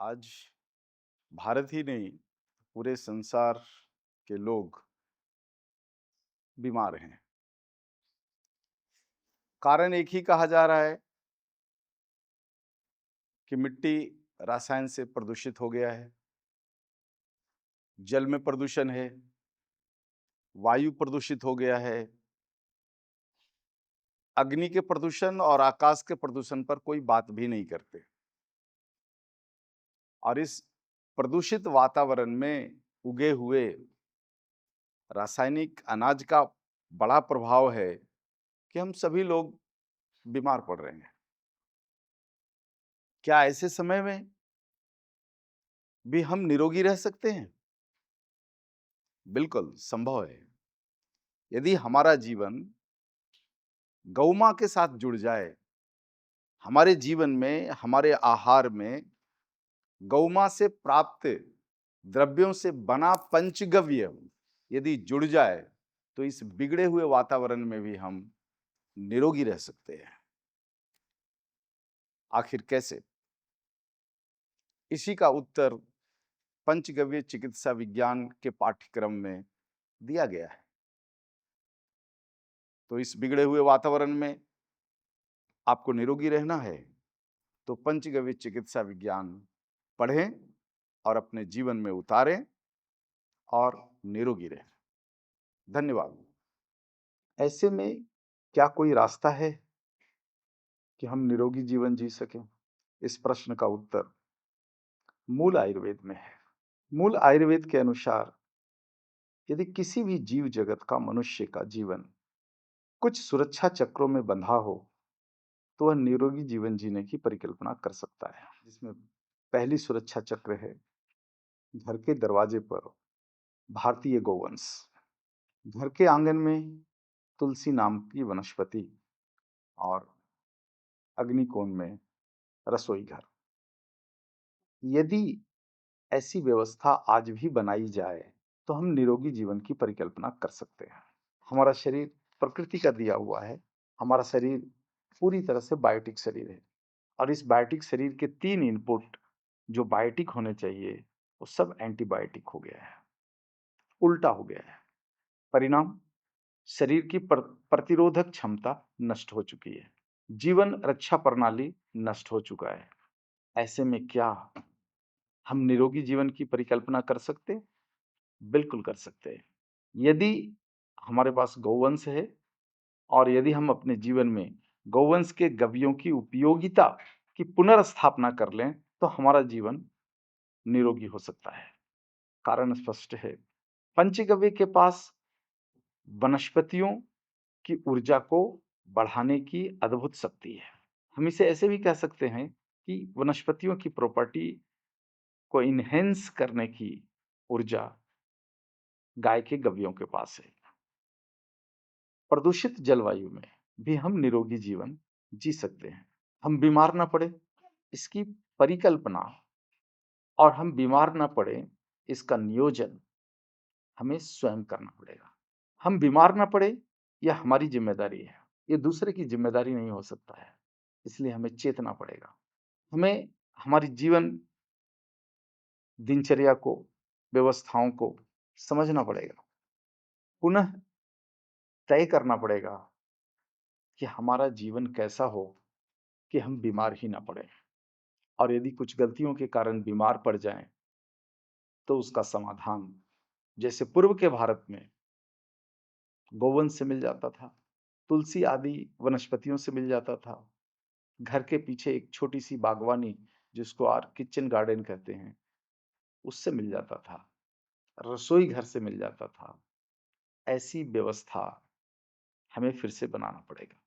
आज भारत ही नहीं, पूरे संसार के लोग बीमार हैं। कारण एक ही कहा जा रहा है कि मिट्टी रसायन से प्रदूषित हो गया है, जल में प्रदूषण है, वायु प्रदूषित हो गया है, अग्नि के प्रदूषण और आकाश के प्रदूषण पर कोई बात भी नहीं करते। और इस प्रदूषित वातावरण में उगे हुए रासायनिक अनाज का बड़ा प्रभाव है कि हम सभी लोग बीमार पड़ रहे हैं। क्या ऐसे समय में भी हम निरोगी रह सकते हैं? बिल्कुल संभव है। यदि हमारा जीवन गौ-माँ के साथ जुड़ जाए, हमारे जीवन में, हमारे आहार में गौ-माँ से प्राप्त द्रव्यों से बना पंचगव्य यदि जुड़ जाए, तो इस बिगड़े हुए वातावरण में भी हम निरोगी रह सकते हैं। आखिर कैसे? इसी का उत्तर पंचगव्य चिकित्सा विज्ञान के पाठ्यक्रम में दिया गया है। तो इस बिगड़े हुए वातावरण में आपको निरोगी रहना है, तो पंचगव्य चिकित्सा विज्ञान पढ़ें और अपने जीवन में उतारें और निरोगी रहें। धन्यवाद। ऐसे में क्या कोई रास्ता है कि हम निरोगी जीवन जी सकें? इस प्रश्न का उत्तर मूल आयुर्वेद में है। मूल आयुर्वेद के अनुसार यदि किसी भी जीव जगत का, मनुष्य का जीवन कुछ सुरक्षा चक्रों में बंधा हो, तो वह निरोगी जीवन जीने की परिकल्पना कर सकता है। जिसमें पहली सुरक्षा चक्र है घर के दरवाजे पर भारतीय गोवंश, घर के आंगन में तुलसी नाम की वनस्पति और अग्निकोण में रसोई घर। यदि ऐसी व्यवस्था आज भी बनाई जाए, तो हम निरोगी जीवन की परिकल्पना कर सकते हैं। हमारा शरीर प्रकृति का दिया हुआ है। हमारा शरीर पूरी तरह से बायोटिक शरीर है और इस बायोटिक शरीर के 3 इनपुट जो बायोटिक होने चाहिए, वो सब एंटीबायोटिक हो गया है, उल्टा हो गया है। परिणाम, शरीर की प्रतिरोधक क्षमता नष्ट हो चुकी है, जीवन रक्षा प्रणाली नष्ट हो चुका है। ऐसे में क्या हम निरोगी जीवन की परिकल्पना कर सकते? बिल्कुल कर सकते हैं। यदि हमारे पास गौवंश है और यदि हम अपने जीवन में गौवंश के गव्यों की उपयोगिता की पुनर्स्थापना कर लें, तो हमारा जीवन निरोगी हो सकता है। कारण स्पष्ट है। पंचगव्य के पास वनस्पतियों की ऊर्जा को बढ़ाने की अद्भुत शक्ति है। हम इसे ऐसे भी कह सकते हैं कि वनस्पतियों की प्रॉपर्टी को इन्हेंस करने की ऊर्जा गाय के गव्यों के पास है। प्रदूषित जलवायु में भी हम निरोगी जीवन जी सकते हैं। हम बीमार ना पड़े, इसकी परिकल्पना और हम बीमार ना पड़े, इसका नियोजन हमें स्वयं करना पड़ेगा। हम बीमार ना पड़े, यह हमारी जिम्मेदारी है, ये दूसरे की जिम्मेदारी नहीं हो सकता है। इसलिए हमें चेतना पड़ेगा। हमें हमारी जीवन दिनचर्या को, व्यवस्थाओं को समझना पड़ेगा। पुनः तय करना पड़ेगा कि हमारा जीवन कैसा हो कि हम बीमार ही ना पड़े, और यदि कुछ गलतियों के कारण बीमार पड़ जाएं, तो उसका समाधान जैसे पूर्व के भारत में गोवंश से मिल जाता था, तुलसी आदि वनस्पतियों से मिल जाता था, घर के पीछे एक छोटी सी बागवानी जिसको आज किचन गार्डन कहते हैं, उससे मिल जाता था, रसोई घर से मिल जाता था। ऐसी व्यवस्था हमें फिर से बनाना पड़ेगा।